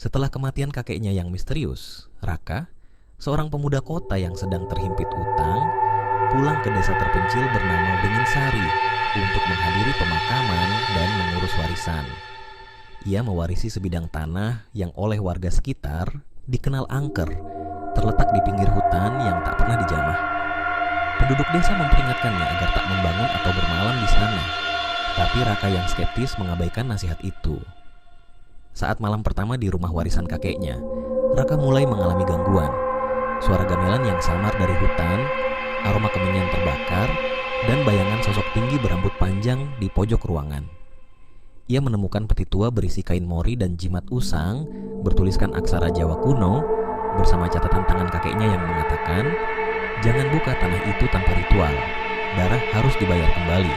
Setelah kematian kakeknya yang misterius, Raka, seorang pemuda kota yang sedang terhimpit utang, pulang ke desa terpencil bernama Wringinsari untuk menghadiri pemakaman dan mengurus warisan. Ia mewarisi sebidang tanah yang oleh warga sekitar dikenal angker, terletak di pinggir hutan yang tak pernah dijamah. Penduduk desa memperingatkannya agar tak membangun atau bermalam di sana, tapi Raka yang skeptis mengabaikan nasihat itu. Saat malam pertama di rumah warisan kakeknya, Raka mulai mengalami gangguan. Suara gamelan yang samar dari hutan, aroma kemenyan terbakar, dan bayangan sosok tinggi berambut panjang di pojok ruangan. Ia menemukan peti tua berisi kain mori dan jimat usang bertuliskan aksara Jawa kuno bersama catatan tangan kakeknya yang mengatakan, "Jangan buka tanah itu tanpa ritual, darah harus dibayar kembali."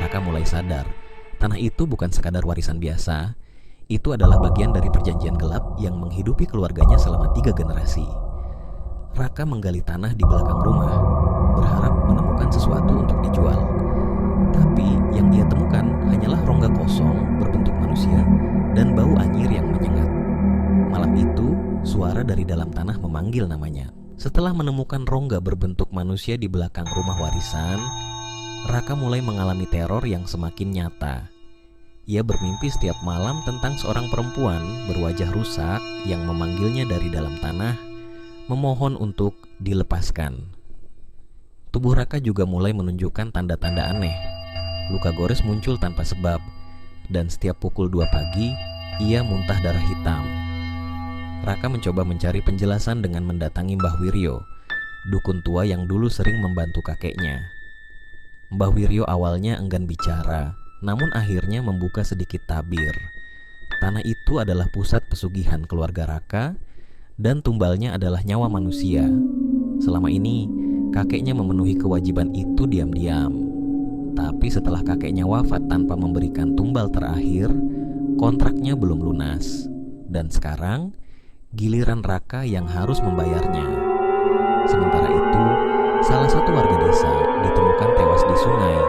Raka mulai sadar, tanah itu bukan sekadar warisan biasa, itu adalah bagian dari perjanjian gelap yang menghidupi keluarganya selama 3 generasi. Raka menggali tanah di belakang rumah, berharap menemukan sesuatu untuk dijual. Tapi yang ia temukan hanyalah rongga kosong berbentuk manusia dan bau anyir yang menyengat. Malam itu, suara dari dalam tanah memanggil namanya. Setelah menemukan rongga berbentuk manusia di belakang rumah warisan, Raka mulai mengalami teror yang semakin nyata. Ia bermimpi setiap malam tentang seorang perempuan berwajah rusak yang memanggilnya dari dalam tanah, memohon untuk dilepaskan. Tubuh Raka juga mulai menunjukkan tanda-tanda aneh. Luka gores muncul tanpa sebab, dan setiap pukul 2 pagi, ia muntah darah hitam. Raka mencoba mencari penjelasan dengan mendatangi Mbah Wiryo, dukun tua yang dulu sering membantu kakeknya. Mbah Wiryo awalnya enggan bicara, namun akhirnya membuka sedikit tabir. Tanah itu adalah pusat pesugihan keluarga Raka, dan tumbalnya adalah nyawa manusia. Selama ini, kakeknya memenuhi kewajiban itu diam-diam. Tapi setelah kakeknya wafat tanpa memberikan tumbal terakhir, kontraknya belum lunas. Dan sekarang, giliran Raka yang harus membayarnya. Sementara itu, salah satu warga desa ditemukan tewas di sungai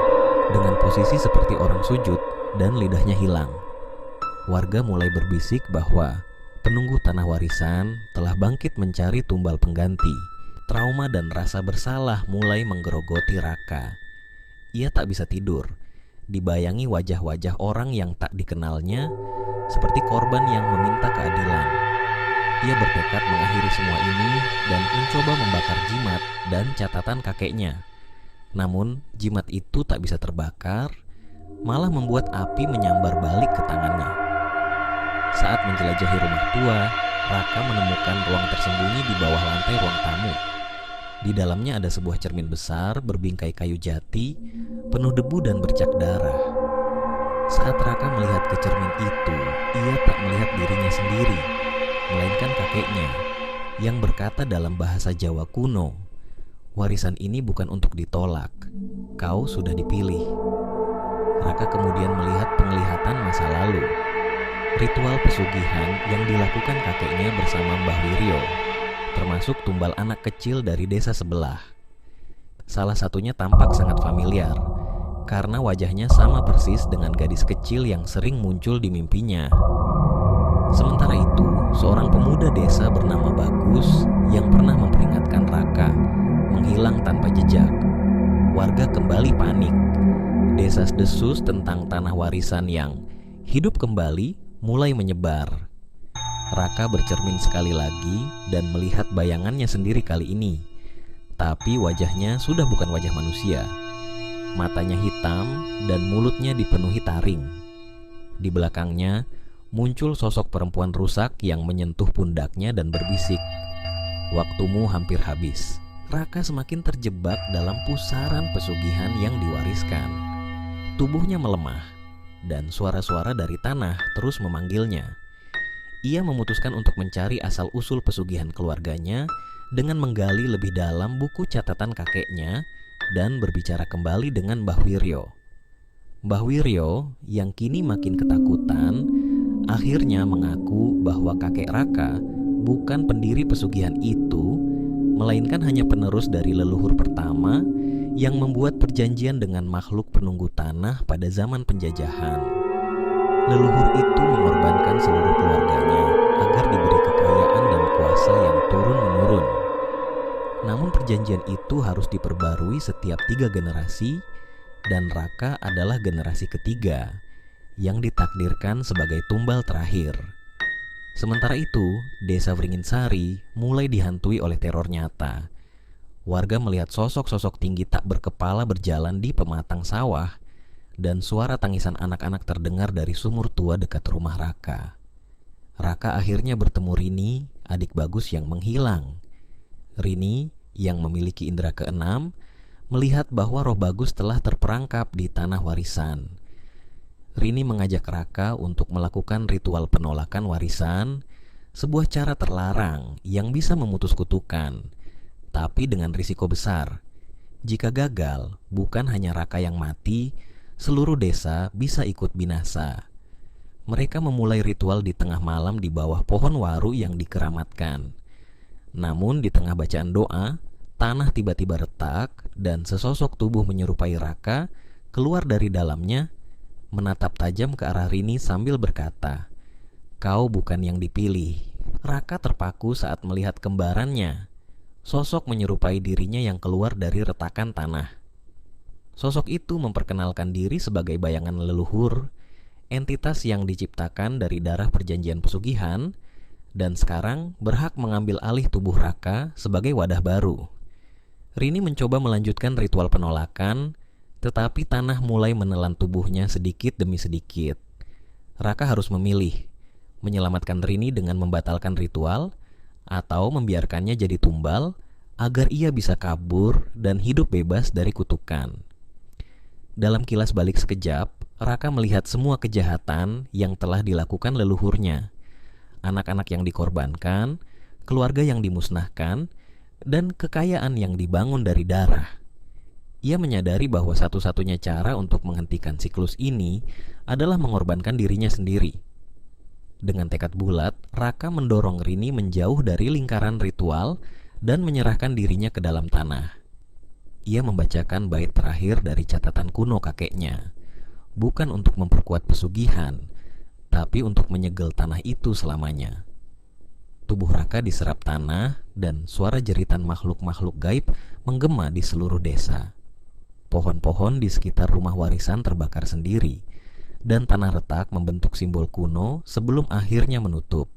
dengan posisi seperti orang sujud dan lidahnya hilang. Warga mulai berbisik bahwa penunggu tanah warisan telah bangkit mencari tumbal pengganti. Trauma dan rasa bersalah mulai menggerogoti Raka. Ia tak bisa tidur, dibayangi wajah-wajah orang yang tak dikenalnya, seperti korban yang meminta keadilan. Ia bertekad mengakhiri semua ini dan mencoba membakar jimat dan catatan kakeknya. Namun, jimat itu tak bisa terbakar, malah membuat api menyambar balik ke tangannya. Saat menjelajahi rumah tua, Raka menemukan ruang tersembunyi di bawah lantai ruang tamu. Di dalamnya ada sebuah cermin besar berbingkai kayu jati, penuh debu dan bercak darah. Saat Raka melihat ke cermin itu, ia tak melihat dirinya sendiri, melainkan kakeknya, yang berkata dalam bahasa Jawa kuno, "Warisan ini bukan untuk ditolak, kau sudah dipilih." Raka kemudian melihat penglihatan masa lalu, ritual pesugihan yang dilakukan kakeknya bersama Mbah Wiryo, termasuk tumbal anak kecil dari desa sebelah. Salah satunya tampak sangat familiar, karena wajahnya sama persis dengan gadis kecil yang sering muncul di mimpinya. Sementara itu, seorang pemuda desa bernama Bagus yang pernah memperingatkan Raka menghilang tanpa jejak. Warga kembali panik. Desas-desus tentang tanah warisan yang hidup kembali mulai menyebar. Raka bercermin sekali lagi dan melihat bayangannya sendiri kali ini. Tapi wajahnya sudah bukan wajah manusia. Matanya hitam dan mulutnya dipenuhi taring. Di belakangnya muncul sosok perempuan rusak yang menyentuh pundaknya dan berbisik, "Waktumu hampir habis." Raka semakin terjebak dalam pusaran pesugihan yang diwariskan. Tubuhnya melemah dan suara-suara dari tanah terus memanggilnya. Ia memutuskan untuk mencari asal-usul pesugihan keluarganya dengan menggali lebih dalam buku catatan kakeknya dan berbicara kembali dengan Mbah Wiryo. Mbah Wiryo yang kini makin ketakutan akhirnya mengaku bahwa kakek Raka bukan pendiri pesugihan itu, melainkan hanya penerus dari leluhur pertama yang membuat perjanjian dengan makhluk penunggu tanah pada zaman penjajahan. Leluhur itu mengorbankan seluruh keluarganya perjanjian itu harus diperbarui setiap 3 generasi, dan Raka adalah generasi ketiga yang ditakdirkan sebagai tumbal terakhir. Sementara itu, desa Wringinsari mulai dihantui oleh teror nyata. Warga melihat sosok-sosok tinggi tak berkepala berjalan di pematang sawah, dan suara tangisan anak-anak terdengar dari sumur tua dekat rumah Raka. Raka akhirnya bertemu Rini, adik Bagus yang menghilang. Rini, yang memiliki indera keenam, melihat bahwa roh Bagus telah terperangkap di tanah warisan. Rini mengajak Raka untuk melakukan ritual penolakan warisan, sebuah cara terlarang yang bisa memutus kutukan, tapi dengan risiko besar. Jika gagal, bukan hanya Raka yang mati, seluruh desa bisa ikut binasa. Mereka memulai ritual di tengah malam di bawah pohon waru yang dikeramatkan. Namun di tengah bacaan doa, tanah tiba-tiba retak dan sesosok tubuh menyerupai Raka keluar dari dalamnya, menatap tajam ke arah Rini sambil berkata, "Kau bukan yang dipilih." Raka terpaku saat melihat kembarannya, sosok menyerupai dirinya yang keluar dari retakan tanah. Sosok itu memperkenalkan diri sebagai bayangan leluhur, entitas yang diciptakan dari darah perjanjian pesugihan, dan sekarang berhak mengambil alih tubuh Raka sebagai wadah baru. Rini mencoba melanjutkan ritual penolakan, tetapi tanah mulai menelan tubuhnya sedikit demi sedikit. Raka harus memilih, menyelamatkan Rini dengan membatalkan ritual, atau membiarkannya jadi tumbal agar ia bisa kabur dan hidup bebas dari kutukan. Dalam kilas balik sekejap, Raka melihat semua kejahatan yang telah dilakukan leluhurnya. Anak-anak yang dikorbankan, keluarga yang dimusnahkan, dan kekayaan yang dibangun dari darah. Ia menyadari bahwa satu-satunya cara untuk menghentikan siklus ini adalah mengorbankan dirinya sendiri. Dengan tekad bulat, Raka mendorong Rini menjauh dari lingkaran ritual dan menyerahkan dirinya ke dalam tanah. Ia membacakan bait terakhir dari catatan kuno kakeknya, bukan untuk memperkuat pesugihan, tapi untuk menyegel tanah itu selamanya. Tubuh Raka diserap tanah dan suara jeritan makhluk-makhluk gaib menggema di seluruh desa. Pohon-pohon di sekitar rumah warisan terbakar sendiri, dan tanah retak membentuk simbol kuno sebelum akhirnya menutup.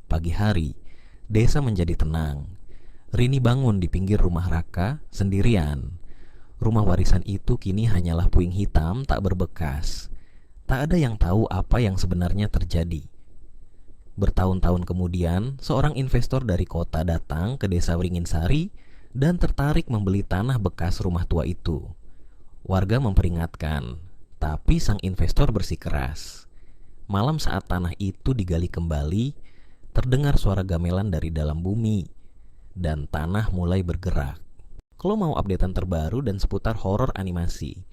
Pagi hari, desa menjadi tenang. Rini bangun di pinggir rumah Raka sendirian. Rumah warisan itu kini hanyalah puing hitam tak berbekas. Tak ada yang tahu apa yang sebenarnya terjadi. Bertahun-tahun kemudian, seorang investor dari kota datang ke desa Wringinsari dan tertarik membeli tanah bekas rumah tua itu. Warga memperingatkan, tapi sang investor bersikeras. Malam saat tanah itu digali kembali, terdengar suara gamelan dari dalam bumi, dan tanah mulai bergerak. Kalau mau updatean terbaru dan seputar horor animasi,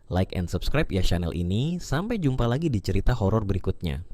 like and subscribe ya channel ini. Sampai jumpa lagi di cerita horor berikutnya.